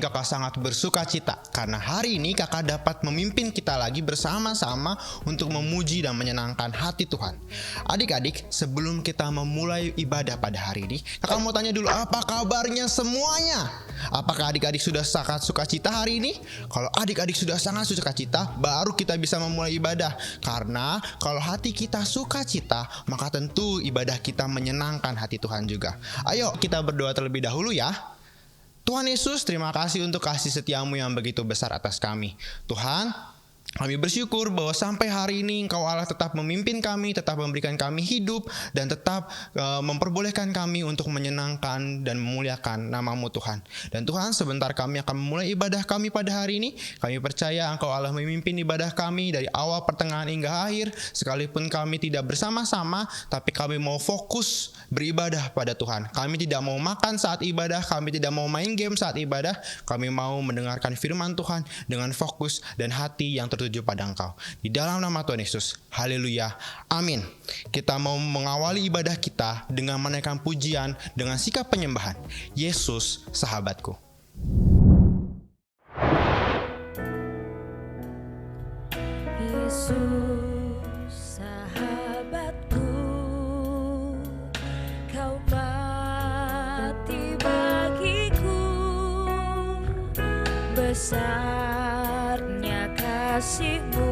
kakak sangat bersuka cita karena hari ini kakak dapat memimpin kita lagi bersama-sama untuk memuji dan menyenangkan hati Tuhan. Adik-adik, sebelum kita memulai ibadah pada hari ini, kakak mau tanya dulu, apa kabarnya semuanya? Apakah adik-adik sudah sangat sukacita hari ini? Kalau adik-adik sudah sangat sukacita, baru kita bisa memulai ibadah. Karena kalau hati kita sukacita, maka tentu ibadah kita menyenangkan hati Tuhan juga. Ayo kita berdoa terlebih dahulu ya. Tuhan Yesus, terima kasih untuk kasih setiamu yang begitu besar atas kami. Tuhan, kami bersyukur bahwa sampai hari ini Engkau Allah tetap memimpin kami, tetap memberikan kami hidup, dan tetap memperbolehkan kami untuk menyenangkan dan memuliakan nama-Mu Tuhan. Dan Tuhan, sebentar kami akan memulai ibadah kami pada hari ini. Kami percaya Engkau Allah memimpin ibadah kami dari awal, pertengahan, hingga akhir. Sekalipun kami tidak bersama-sama, tapi kami mau fokus beribadah pada Tuhan. Kami tidak mau makan saat ibadah, kami tidak mau main game saat ibadah. Kami mau mendengarkan firman Tuhan dengan fokus dan hati yang tertuju pada Engkau. Di dalam nama Tuhan Yesus, haleluya, amin. Kita mau mengawali ibadah kita dengan menaikkan pujian dengan sikap penyembahan. Yesus sahabatku. Yesus sahabatku, Kau mati bagiku, besarnya kasih-Mu,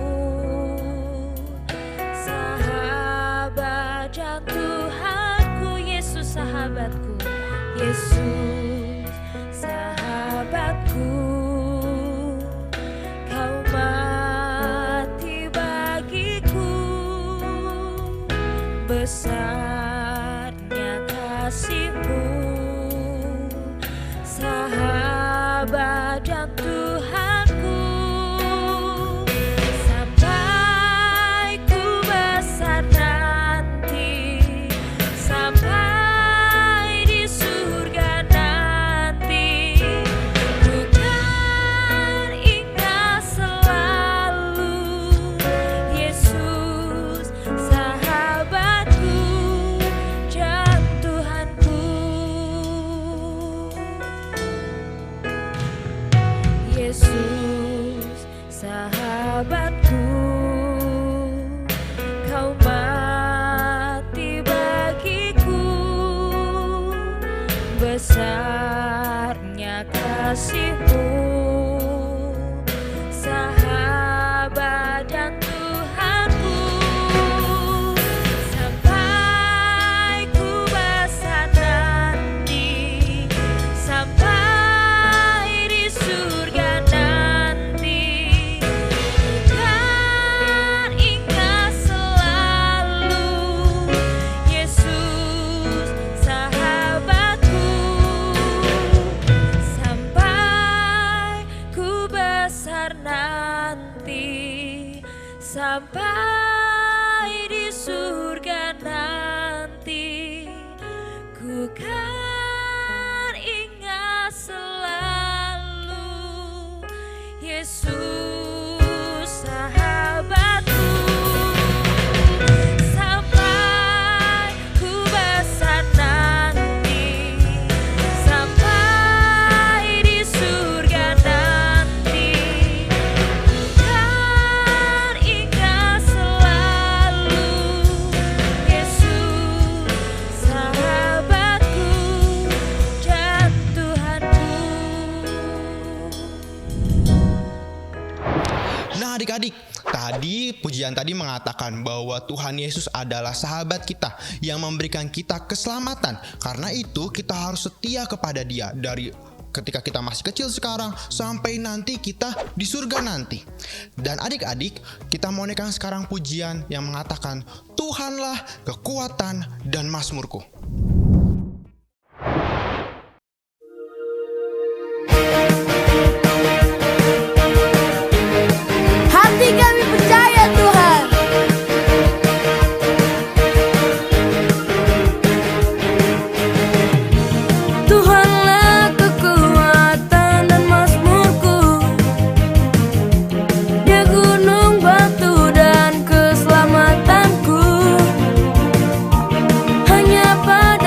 sahabat dan Tuhanku. Yesus sahabatku, Yesus sahabatku, Kau mati bagiku, besarnya kasih-Mu, sahabat dan Tuhanku. Sampai ku besar nanti, sampai di surga nanti, ku kan ingat selalu Yesus sahabatku dan Tuhanku. Yesus sahabatku, Kau mati bagiku, besarnya kasih-Mu, sahabat dan Tuhanku. Sampai ku besar nanti, sampai di surga nanti, kan ingat selalu Yesus sahabatku. Sampai ku besar nanti, sampai di surga nanti, ku kan ingat selalu Yesus sahabatku. Sampai ku besar nanti, sampai di surga nanti, ku kan ingat selalu Yesus sahabatku dan Tuhanku. Nah adik-adik, tadi pujian tadi mengatakan bahwa Tuhan Yesus adalah sahabat kita yang memberikan kita keselamatan. Karena itu kita harus setia kepada Dia dari ketika kita masih kecil sekarang sampai nanti kita di surga nanti. Dan adik-adik, kita mau naikkan sekarang pujian yang mengatakan, Tuhanlah kekuatan dan mazmurku. Hati kami percaya Tuhan. Tuhanlah kekuatan dan mazmurku, Dia gunung batu dan keselamatanku. Hanya pada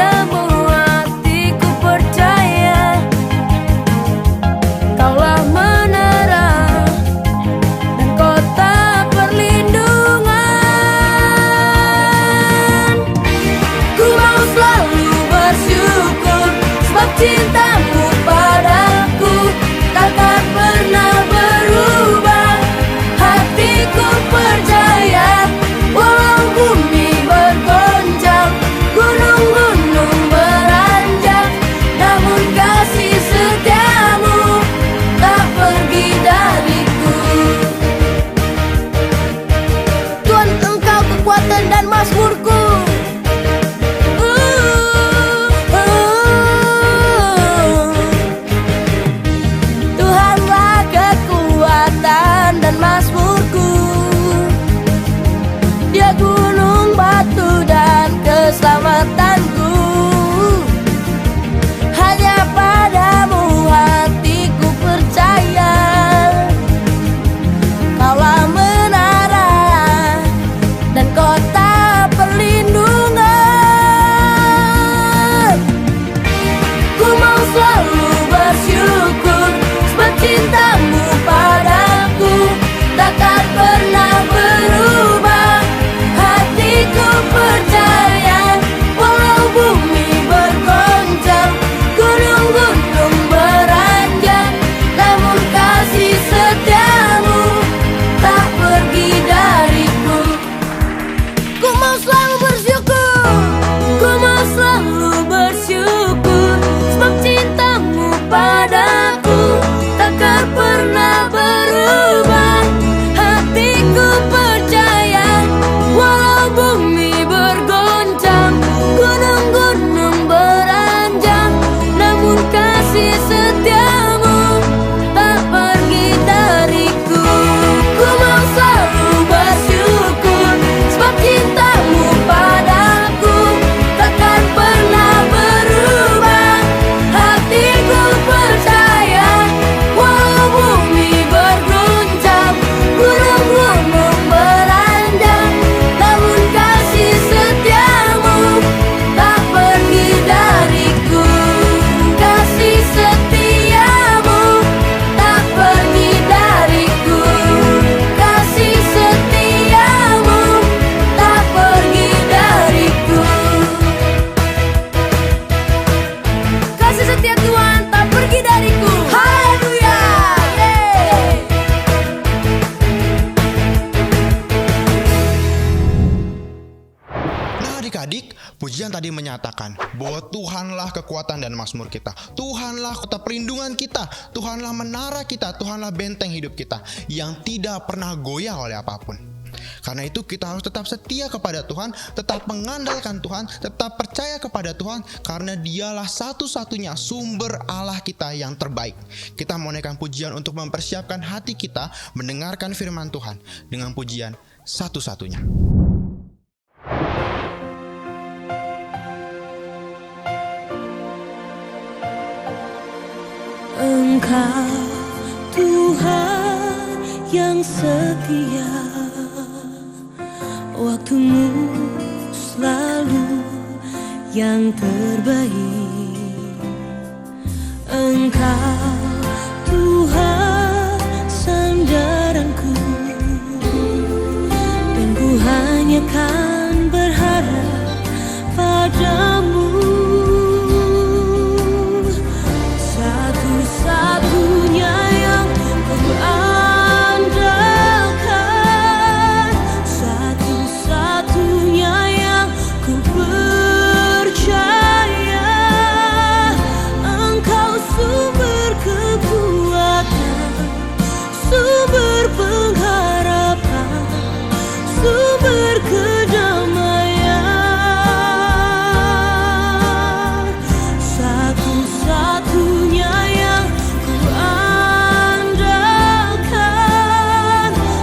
Pujian tadi menyatakan bahwa Tuhanlah kekuatan dan mazmur kita. Tuhanlah kota perlindungan kita. Tuhanlah menara kita. Tuhanlah benteng hidup kita yang tidak pernah goyah oleh apapun. Karena itu kita harus tetap setia kepada Tuhan, tetap mengandalkan Tuhan, tetap percaya kepada Tuhan, karena Dialah satu-satunya sumber Allah kita yang terbaik. Kita mau naikkan pujian untuk mempersiapkan hati kita mendengarkan firman Tuhan dengan pujian satu-satunya. Engkau Tuhan yang setia, waktumu selalu yang terbaik. Engkau Tuhan sandaranku, dan ku hanya kan berharap padamu. Satu-satunya yang ku andalkan, satu-satunya yang ku percaya. Engkau sumber kekuatan, sumber pengharapan, sumber kedamaian. Satu-satunya yang ku andalkan,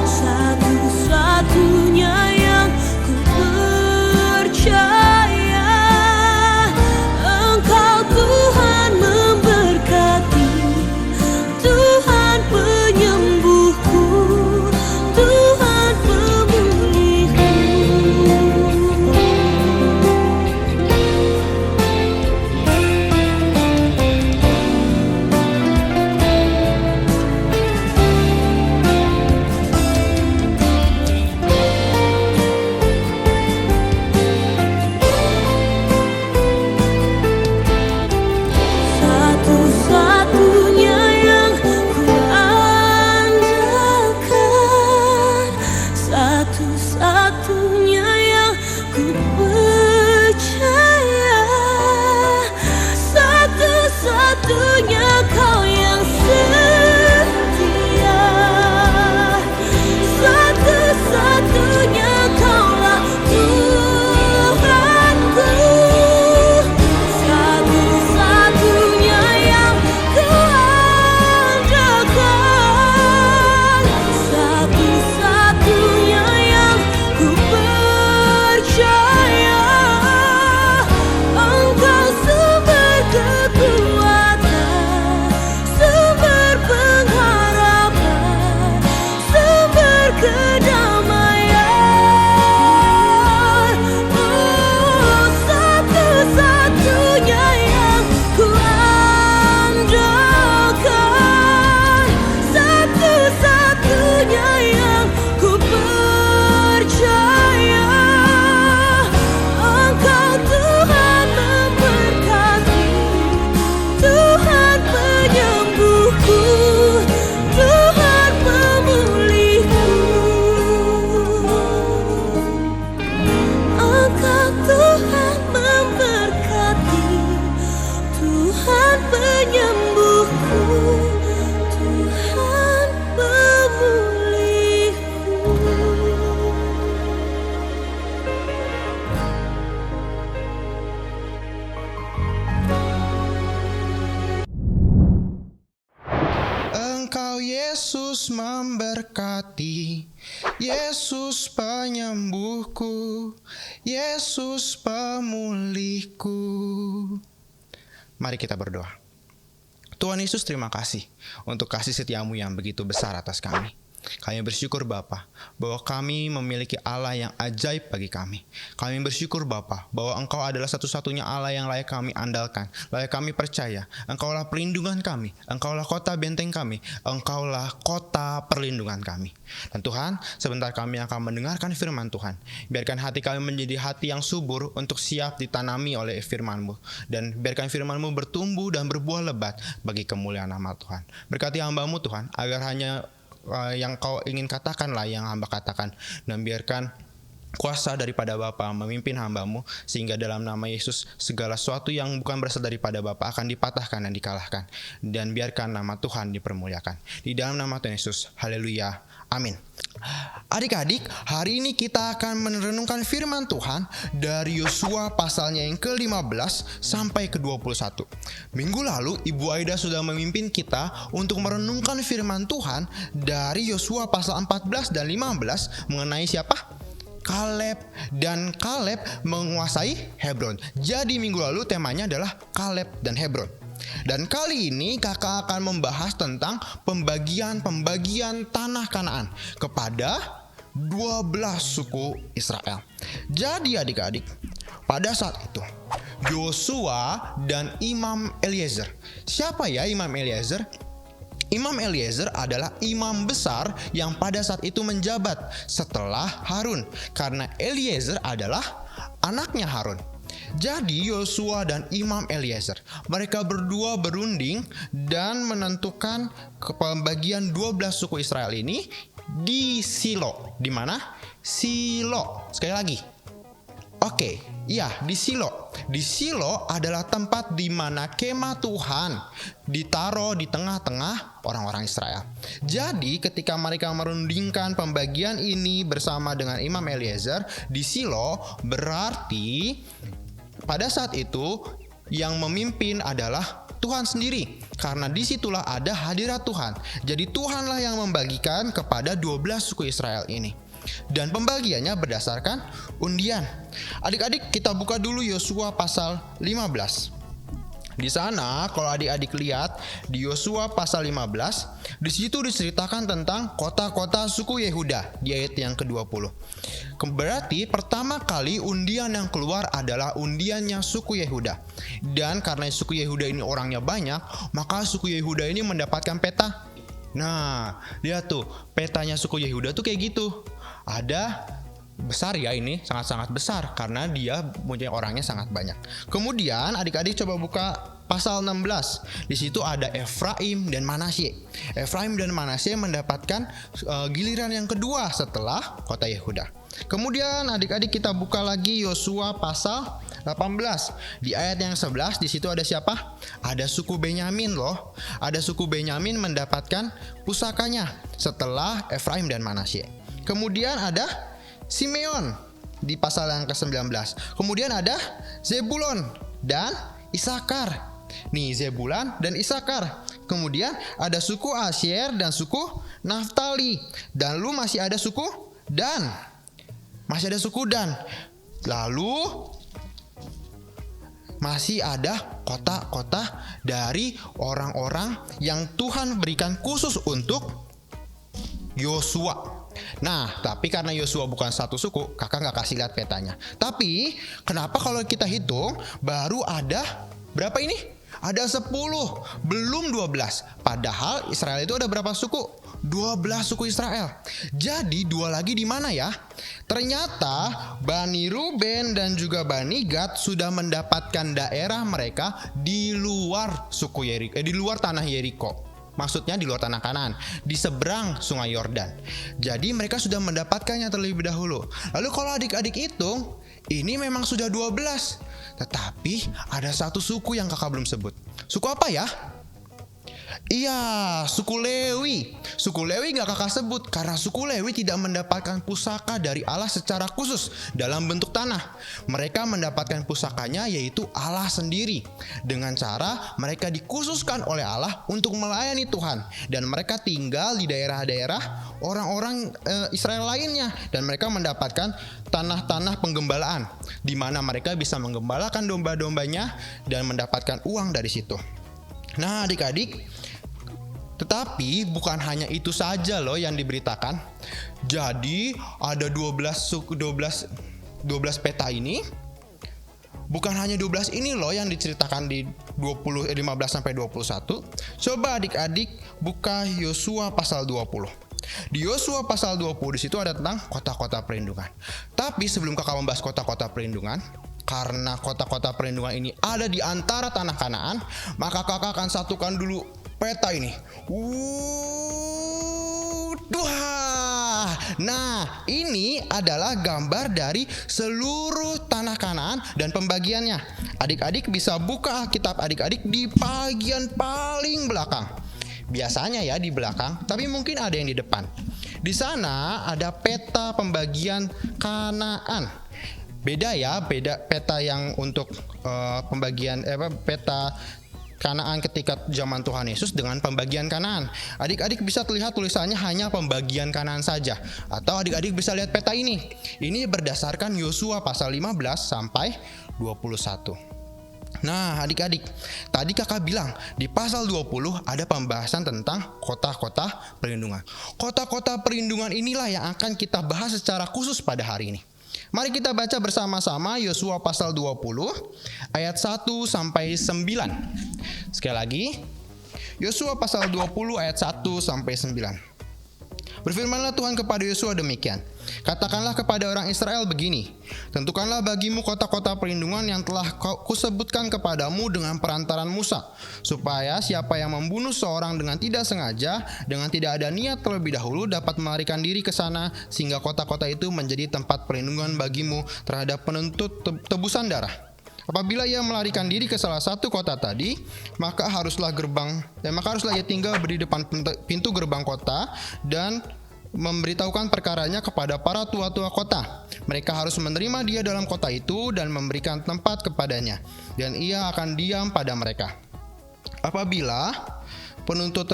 satu-satunya yang ku percaya. Engkau Tuhan memberkati, Tuhan penyembuhku, Tuhan pemulihku. Satu-satunya yang ku andalkan, satu-satunya yang ku percaya. Satu-satunya Kau yang setia, satu-satunya Kaulah Tuhanku. Satu-satunya yang ku andalkan, satu-satunya yang ku percaya. Engkau sumber kekuatan, sumber pengharapan, sumber kedamaian. Oh, satu-satunya yang ku andalkan, satu-satunya yang ku percaya. Engkau Tuhan memberkati, Tuhan penyembuhku, Tuhan pemulihku. Engkau Tuhan memberkati, Tuhan penyembuhku, Tuhan pemulihku. Engkau Yesus memberkati, Yesus penyembuhku, Yesus pemulihku. Mari kita berdoa. Tuhan Yesus, terima kasih untuk kasih setiamu yang begitu besar atas kami. Kami bersyukur Bapa bahwa kami memiliki Allah yang ajaib bagi kami. Kami bersyukur Bapa bahwa Engkau adalah satu-satunya Allah yang layak kami andalkan, layak kami percaya. Engkaulah perlindungan kami, Engkaulah kota benteng kami, Engkaulah kota perlindungan kami. Dan Tuhan, sebentar kami akan mendengarkan firman Tuhan. Biarkan hati kami menjadi hati yang subur untuk siap ditanami oleh firman-Mu. Dan biarkan firman-Mu bertumbuh dan berbuah lebat bagi kemuliaan nama Tuhan. Berkati hamba-Mu Tuhan, agar hanya yang Kau ingin katakanlah yang hamba katakan. Dan biarkan kuasa daripada Bapa memimpin hamba-Mu, sehingga dalam nama Yesus segala sesuatu yang bukan berasal daripada Bapa akan dipatahkan dan dikalahkan, dan biarkan nama Tuhan dipermuliakan. Di dalam nama Tuhan Yesus, haleluya, amin. Adik-adik, hari ini kita akan merenungkan firman Tuhan dari Yosua pasalnya yang ke-15 sampai ke-21. Minggu lalu Ibu Aida sudah memimpin kita untuk merenungkan firman Tuhan dari Yosua pasal 14 dan 15 mengenai siapa? Kaleb, dan Kaleb menguasai Hebron. Jadi minggu lalu temanya adalah Kaleb dan Hebron. Dan kali ini kakak akan membahas tentang pembagian tanah Kanaan kepada 12 suku Israel. Jadi adik-adik, pada saat itu Yosua dan Imam Eliezer. Siapa ya Imam Eliezer? Imam Eliezer adalah imam besar yang pada saat itu menjabat setelah Harun, karena Eliezer adalah anaknya Harun. Jadi Yosua dan Imam Eliezer, mereka berdua berunding dan menentukan pembagian 12 suku Israel ini di Silo. Di mana? Silo. Sekali lagi. Oke, iya, di Silo. Di Silo adalah tempat di mana kemah Tuhan ditaruh di tengah-tengah orang-orang Israel. Jadi ketika mereka merundingkan pembagian ini bersama dengan Imam Eliezer di Silo, berarti pada saat itu yang memimpin adalah Tuhan sendiri, karena disitulah ada hadirat Tuhan. Jadi Tuhanlah yang membagikan kepada 12 suku Israel ini. Dan pembagiannya berdasarkan undian. Adik-adik, kita buka dulu Yosua pasal 15. Di sana kalau adik-adik lihat di Yosua pasal 15, di situ diceritakan tentang kota-kota suku Yehuda di ayat yang ke-20. Berarti pertama kali undian yang keluar adalah undiannya suku Yehuda. Dan karena suku Yehuda ini orangnya banyak, maka suku Yehuda ini mendapatkan peta. Nah, lihat tuh, petanya suku Yehuda tuh kayak gitu. Ada besar ya, ini sangat-sangat besar karena dia punya orangnya sangat banyak. Kemudian adik-adik coba buka pasal 16. Di situ ada Efraim dan Manasye. Efraim dan Manasye mendapatkan giliran yang kedua setelah kota Yehuda. Kemudian adik-adik kita buka lagi Yosua pasal 18. Di ayat yang 11 di situ ada siapa? Ada suku Benyamin loh. Ada suku Benyamin mendapatkan pusakanya setelah Efraim dan Manasye. Kemudian ada Simeon di pasal yang ke-19. Kemudian ada Zebulon dan Isakar. Nih, Zebulon dan Isakar. Kemudian ada suku Asyer dan suku Naftali. Dan lu masih ada suku Dan. Masih ada suku Dan. Lalu masih ada kota-kota dari orang-orang yang Tuhan berikan khusus untuk Yosua. Nah, tapi karena Yosua bukan satu suku, kakak gak kasih lihat petanya. Tapi, kenapa kalau kita hitung, baru ada berapa ini? Ada 10, belum 12. Padahal Israel itu ada berapa suku? 12 suku Israel. Jadi dua lagi di mana ya? Ternyata Bani Ruben dan juga Bani Gad sudah mendapatkan daerah mereka di luar suku Yeriko, di luar tanah Yeriko. Maksudnya di luar tanah Kanaan, di seberang sungai Yordan. Jadi mereka sudah mendapatkannya terlebih dahulu. Lalu kalau adik-adik hitung, ini memang sudah 12. Tetapi ada satu suku yang kakak belum sebut. Suku apa ya? Iya, suku Lewi. Suku Lewi gak kakak sebut karena suku Lewi tidak mendapatkan pusaka dari Allah secara khusus dalam bentuk tanah. Mereka mendapatkan pusakanya yaitu Allah sendiri, dengan cara mereka dikhususkan oleh Allah untuk melayani Tuhan. Dan mereka tinggal di daerah-daerah orang-orang Israel lainnya. Dan mereka mendapatkan tanah-tanah penggembalaan, di mana mereka bisa menggembalakan domba-dombanya dan mendapatkan uang dari situ. Nah adik-adik, tetapi bukan hanya itu saja loh yang diberitakan. Jadi ada 12 peta ini. Bukan hanya 12 ini loh yang diceritakan di 15 sampai 21. Coba adik-adik buka Yosua pasal 20. Di Yosua pasal 20 di situ ada tentang kota-kota perlindungan. Tapi sebelum kakak membahas kota-kota perlindungan, karena kota-kota perlindungan ini ada di antara tanah Kanaan, maka kakak akan satukan dulu peta ini. Nah, ini adalah gambar dari seluruh tanah Kanaan dan pembagiannya. Adik-adik bisa buka Alkitab adik-adik di bagian paling belakang. Biasanya ya di belakang, tapi mungkin ada yang di depan. Di sana ada peta pembagian Kanaan. Beda ya, beda peta yang untuk peta Kanaan ketika zaman Tuhan Yesus dengan pembagian Kanaan. Adik-adik bisa terlihat tulisannya hanya pembagian Kanaan saja. Atau adik-adik bisa lihat peta ini. Ini berdasarkan Yosua pasal 15 sampai 21. Nah, adik-adik, tadi kakak bilang di pasal 20 ada pembahasan tentang kota-kota perlindungan. Kota-kota perlindungan inilah yang akan kita bahas secara khusus pada hari ini. Mari kita baca bersama-sama Yosua pasal 20 ayat 1 sampai 9. Sekali lagi, Yosua pasal 20 ayat 1 sampai 9. Berfirmanlah Tuhan kepada Yosua demikian. Katakanlah kepada orang Israel begini, tentukanlah bagimu kota-kota perlindungan yang telah kusebutkan kepadamu dengan perantaran Musa, supaya siapa yang membunuh seorang dengan tidak sengaja, dengan tidak ada niat terlebih dahulu dapat melarikan diri ke sana, sehingga kota-kota itu menjadi tempat perlindungan bagimu terhadap penuntut tebusan darah. Apabila ia melarikan diri ke salah satu kota tadi, maka haruslah ia tinggal berdiri depan pintu gerbang kota dan memberitahukan perkaranya kepada para tua-tua kota. Mereka harus menerima dia dalam kota itu dan memberikan tempat kepadanya, dan ia akan diam pada mereka. Apabila penuntut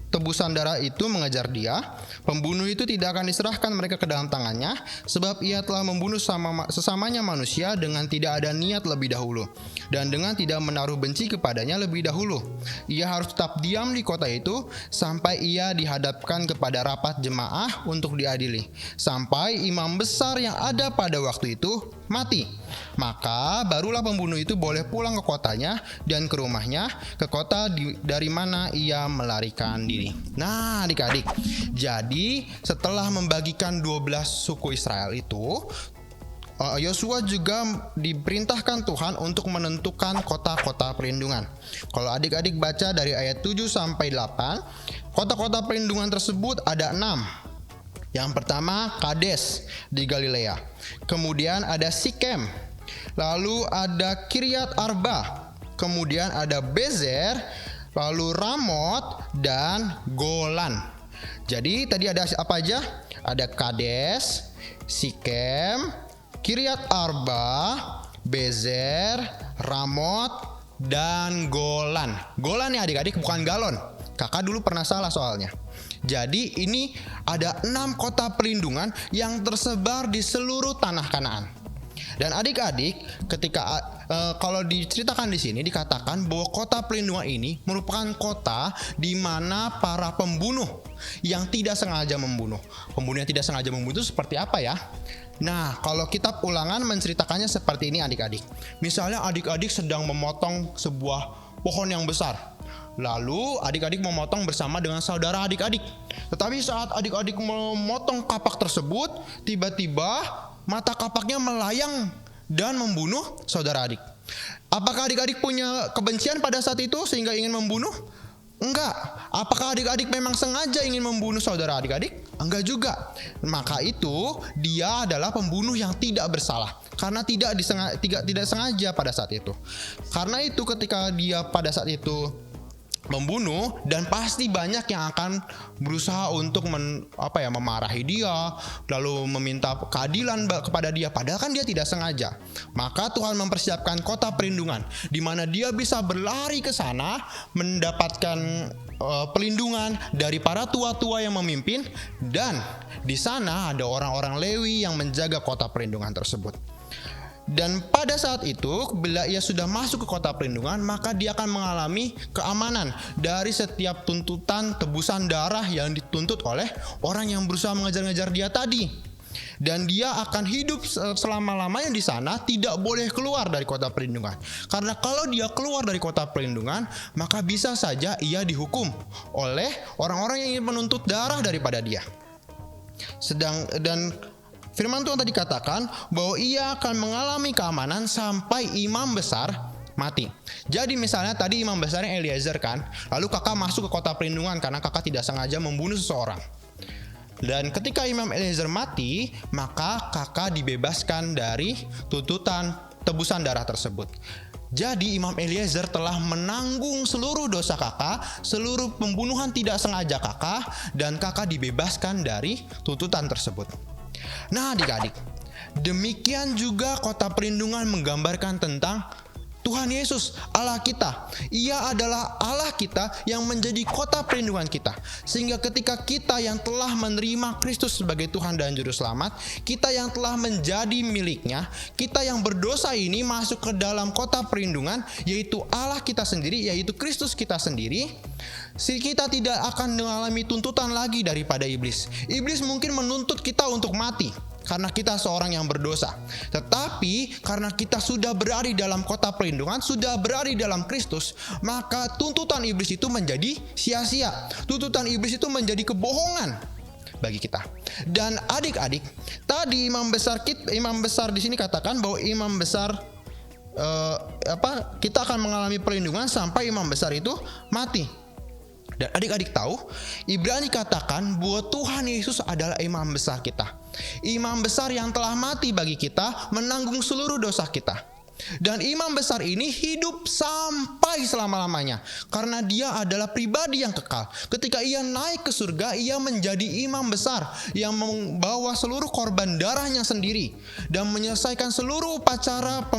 tebusan darah itu mengejar dia, pembunuh itu tidak akan diserahkan mereka ke dalam tangannya, sebab ia telah membunuh sesamanya manusia dengan tidak ada niat lebih dahulu, dan dengan tidak menaruh benci kepadanya lebih dahulu. Ia harus tetap diam di kota itu sampai ia dihadapkan kepada rapat jemaah untuk diadili, sampai imam besar yang ada pada waktu itu mati. Maka barulah pembunuh itu boleh pulang ke kotanya dan ke rumahnya, ke kota dari mana ia melarikan diri. Nah, adik-adik, jadi setelah membagikan 12 suku Israel itu, Yosua juga diperintahkan Tuhan untuk menentukan kota-kota perlindungan. Kalau adik-adik baca dari ayat 7 sampai 8, kota-kota perlindungan tersebut ada 6. Yang pertama Kades di Galilea, kemudian ada Sikem, lalu ada Kiryat Arba, kemudian ada Bezer, lalu Ramot dan Golan. Jadi tadi ada apa aja? Ada Kades, Sikem, Kiryat Arba, Bezer, Ramot, dan Golan. Golan ya adik-adik, bukan galon. Kakak dulu pernah salah soalnya. Jadi ini ada 6 kota perlindungan yang tersebar di seluruh tanah Kanaan. Dan adik-adik, ketika kalau diceritakan di sini dikatakan bahwa kota perlindungan ini merupakan kota di mana para pembunuh yang tidak sengaja membunuh. Pembunuh yang tidak sengaja membunuh itu seperti apa ya? Nah, kalau kitab Ulangan menceritakannya seperti ini adik-adik. Misalnya adik-adik sedang memotong sebuah pohon yang besar. Lalu adik-adik memotong bersama dengan saudara adik-adik. Tetapi saat adik-adik memotong kapak tersebut, tiba-tiba mata kapaknya melayang dan membunuh saudara adik. Apakah adik-adik punya kebencian pada saat itu sehingga ingin membunuh? Enggak. Apakah adik-adik memang sengaja ingin membunuh saudara adik-adik? Enggak juga. Maka itu dia adalah pembunuh yang tidak bersalah karena tidak sengaja pada saat itu. Karena itu ketika dia pada saat itu membunuh, dan pasti banyak yang akan berusaha untuk memarahi dia, lalu meminta keadilan kepada dia, padahal kan dia tidak sengaja. Maka Tuhan mempersiapkan kota perlindungan di mana dia bisa berlari ke sana mendapatkan perlindungan dari para tua-tua yang memimpin, dan di sana ada orang-orang Lewi yang menjaga kota perlindungan tersebut. Dan pada saat itu, bila ia sudah masuk ke kota perlindungan, maka dia akan mengalami keamanan dari setiap tuntutan tebusan darah yang dituntut oleh orang yang berusaha mengejar-ngejar dia tadi. Dan dia akan hidup selama-lamanya di sana, tidak boleh keluar dari kota perlindungan. Karena kalau dia keluar dari kota perlindungan, maka bisa saja ia dihukum oleh orang-orang yang ingin menuntut darah daripada dia. Dan firman Tuhan tadi katakan bahwa ia akan mengalami keamanan sampai imam besar mati. Jadi misalnya tadi imam besarnya Eliezer kan, lalu kakak masuk ke kota perlindungan karena kakak tidak sengaja membunuh seseorang. Dan ketika Imam Eliezer mati, maka kakak dibebaskan dari tuntutan tebusan darah tersebut. Jadi Imam Eliezer telah menanggung seluruh dosa kakak, seluruh pembunuhan tidak sengaja kakak, dan kakak dibebaskan dari tuntutan tersebut. Nah adik-adik, demikian juga kota perlindungan menggambarkan tentang Tuhan Yesus, Allah kita. Ia adalah Allah kita yang menjadi kota perlindungan kita. Sehingga ketika kita yang telah menerima Kristus sebagai Tuhan dan Juru Selamat, kita yang telah menjadi miliknya, kita yang berdosa ini masuk ke dalam kota perlindungan, yaitu Allah kita sendiri, yaitu Kristus kita sendiri. Kita tidak akan mengalami tuntutan lagi daripada iblis. Iblis mungkin menuntut kita untuk mati karena kita seorang yang berdosa. Tetapi karena kita sudah berada di dalam kota perlindungan, sudah berada di dalam Kristus, maka tuntutan iblis itu menjadi sia-sia. Tuntutan iblis itu menjadi kebohongan bagi kita. Dan adik-adik, tadi imam besar di sini katakan bahwa imam besar kita akan mengalami perlindungan sampai imam besar itu mati. Dan adik-adik tahu, Ibrani katakan bahwa Tuhan Yesus adalah imam besar kita. Imam besar yang telah mati bagi kita, menanggung seluruh dosa kita. Dan imam besar ini hidup sampai selama-lamanya, karena dia adalah pribadi yang kekal. Ketika ia naik ke surga, ia menjadi imam besar yang membawa seluruh korban darahnya sendiri dan menyelesaikan seluruh upacara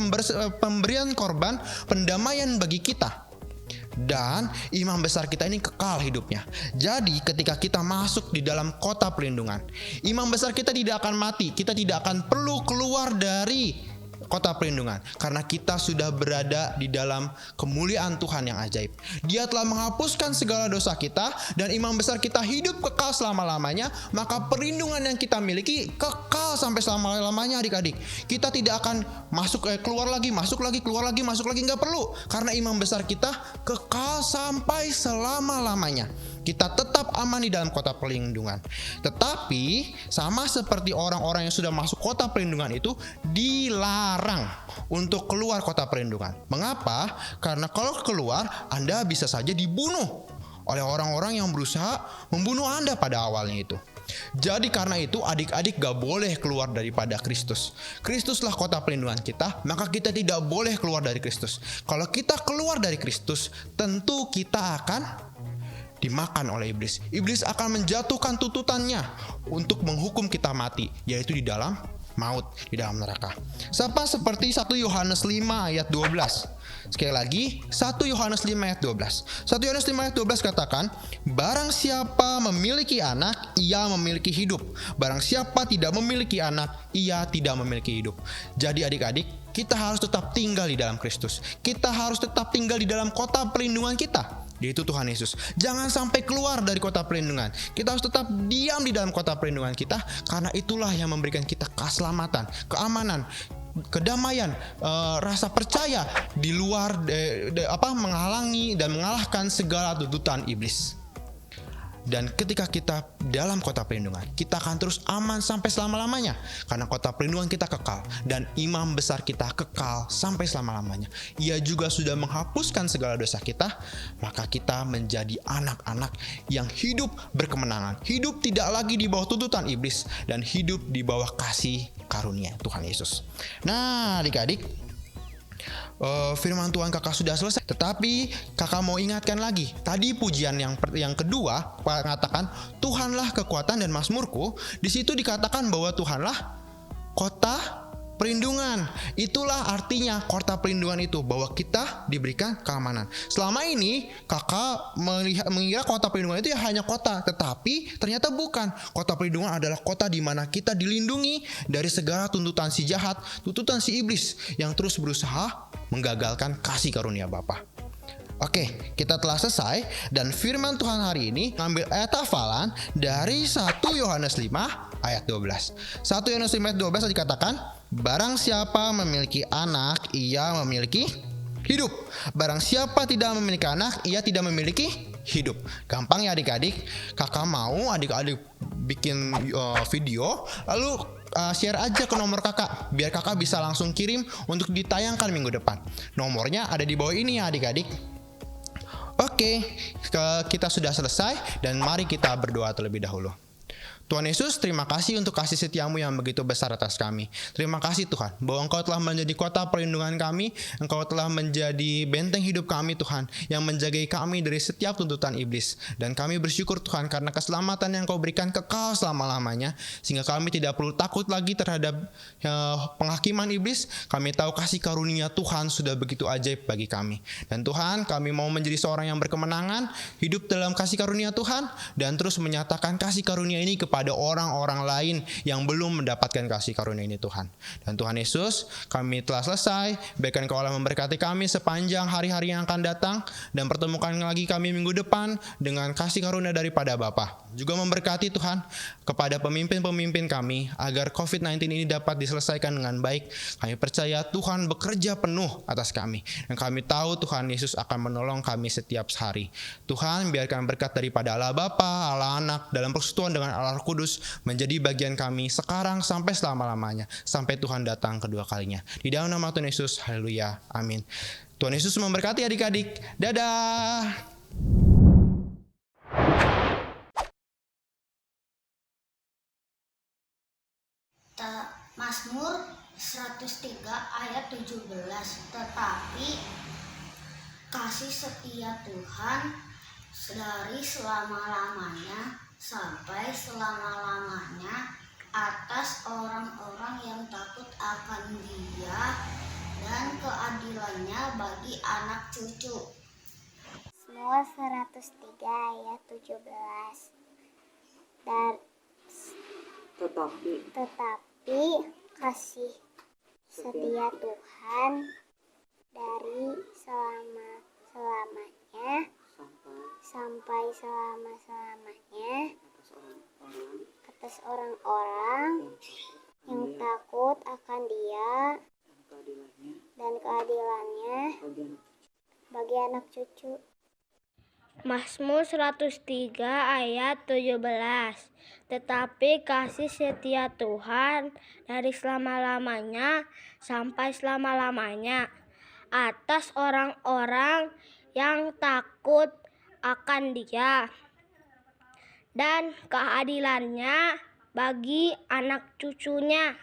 pemberian korban pendamaian bagi kita. Dan imam besar kita ini kekal hidupnya. Jadi ketika kita masuk di dalam kota perlindungan, imam besar kita tidak akan mati. Kita tidak akan perlu keluar dari kota perlindungan, karena kita sudah berada di dalam kemuliaan Tuhan yang ajaib. Dia telah menghapuskan segala dosa kita, dan imam besar kita hidup kekal selama-lamanya. Maka perlindungan yang kita miliki kekal sampai selama-lamanya adik-adik. Kita tidak akan keluar lagi, masuk lagi, keluar lagi, masuk lagi, nggak perlu, karena imam besar kita kekal sampai selama-lamanya. Kita tetap aman di dalam kota perlindungan. Tetapi sama seperti orang-orang yang sudah masuk kota perlindungan itu dilarang untuk keluar kota perlindungan. Mengapa? Karena kalau keluar, Anda bisa saja dibunuh oleh orang-orang yang berusaha membunuh Anda pada awalnya itu. Jadi karena itu adik-adik gak boleh keluar daripada Kristus. Kristuslah kota perlindungan kita, maka kita tidak boleh keluar dari Kristus. Kalau kita keluar dari Kristus, tentu kita akan dimakan oleh iblis. Iblis akan menjatuhkan tuntutannya untuk menghukum kita mati, yaitu di dalam maut, di dalam neraka. Sama seperti 1 Yohanes 5 ayat 12. Sekali lagi, 1 Yohanes 5 ayat 12. 1 Yohanes 5 ayat 12 katakan, barang siapa memiliki anak, ia memiliki hidup. Barang siapa tidak memiliki anak, ia tidak memiliki hidup. Jadi adik-adik, kita harus tetap tinggal di dalam Kristus. Kita harus tetap tinggal di dalam kota perlindungan kita, yaitu Tuhan Yesus. Jangan sampai keluar dari kota perlindungan. Kita harus tetap diam di dalam kota perlindungan kita, karena itulah yang memberikan kita keselamatan, keamanan, kedamaian, rasa percaya di luar menghalangi dan mengalahkan segala tuntutan iblis. Dan ketika kita dalam kota perlindungan, kita akan terus aman sampai selama-lamanya, karena kota perlindungan kita kekal dan imam besar kita kekal sampai selama-lamanya. Ia juga sudah menghapuskan segala dosa kita, maka kita menjadi anak-anak yang hidup berkemenangan, hidup tidak lagi di bawah tuntutan iblis, dan hidup di bawah kasih karunia Tuhan Yesus. Nah adik-adik, firman Tuhan kakak sudah selesai, tetapi kakak mau ingatkan lagi. Tadi pujian yang kedua mengatakan Tuhanlah kekuatan dan mazmurku. Di situ dikatakan bahwa Tuhanlah kota perlindungan. Itulah artinya kota perlindungan itu, bahwa kita diberikan keamanan. Selama ini kakak mengira kota perlindungan itu ya hanya kota, tetapi ternyata bukan. Kota perlindungan adalah kota di mana kita dilindungi dari segala tuntutan si jahat, tuntutan si iblis yang terus berusaha menggagalkan kasih karunia Bapa. Oke, kita telah selesai, dan firman Tuhan hari ini ngambil ayat hafalan dari 1 Yohanes 5 ayat 12. 1 Yohanes 5 ayat 12 dikatakan, barang siapa memiliki anak, ia memiliki hidup. Barang siapa tidak memiliki anak, ia tidak memiliki hidup. Gampang ya adik-adik. Kakak mau adik-adik bikin video, lalu share aja ke nomor kakak, biar kakak bisa langsung kirim untuk ditayangkan minggu depan. Nomornya ada di bawah ini ya adik-adik. Oke, kita sudah selesai, dan mari kita berdoa terlebih dahulu. Tuhan Yesus, terima kasih untuk kasih setiamu yang begitu besar atas kami. Terima kasih Tuhan, bahwa Engkau telah menjadi kota perlindungan kami, Engkau telah menjadi benteng hidup kami Tuhan, yang menjaga kami dari setiap tuntutan iblis. Dan kami bersyukur Tuhan, karena keselamatan yang Engkau berikan kekal selama-lamanya, sehingga kami tidak perlu takut lagi terhadap penghakiman iblis. Kami tahu kasih karunia Tuhan sudah begitu ajaib bagi kami. Dan Tuhan, kami mau menjadi seorang yang berkemenangan, hidup dalam kasih karunia Tuhan, dan terus menyatakan kasih karunia ini kepada orang-orang lain yang belum mendapatkan kasih karunia ini Tuhan. Dan Tuhan Yesus, kami telah selesai. Biarkan Engkau Allah memberkati kami sepanjang hari-hari yang akan datang, dan pertemukan lagi kami minggu depan dengan kasih karunia daripada Bapa. Juga memberkati Tuhan kepada pemimpin-pemimpin kami agar COVID-19 ini dapat diselesaikan dengan baik. Kami percaya Tuhan bekerja penuh atas kami, dan kami tahu Tuhan Yesus akan menolong kami setiap hari. Tuhan, biarkan berkat daripada Allah Bapa, Allah Anak dalam persekutuan dengan Allah Roh Kudus menjadi bagian kami sekarang sampai selama-lamanya, sampai Tuhan datang kedua kalinya. Di dalam nama Tuhan Yesus, haleluya, amin. Tuhan Yesus memberkati adik-adik. Dadah. Mazmur 103 ayat 17. Tetapi kasih setia Tuhan dari selama-lamanya sampai selama-lamanya atas orang-orang yang takut akan Dia, dan keadilannya bagi anak cucu. Mazmur 103 ayat 17. Tetapi kasih setia Tuhan dari selama-lamanya sampai selama-lamanya atas orang-orang yang takut akan Dia, dan keadilannya bagi anak cucu. Mazmur 103 ayat 17. Tetapi kasih setia Tuhan dari selama-lamanya sampai selama-lamanya atas orang-orang yang takut akan Dia, dan keadilannya bagi anak cucunya.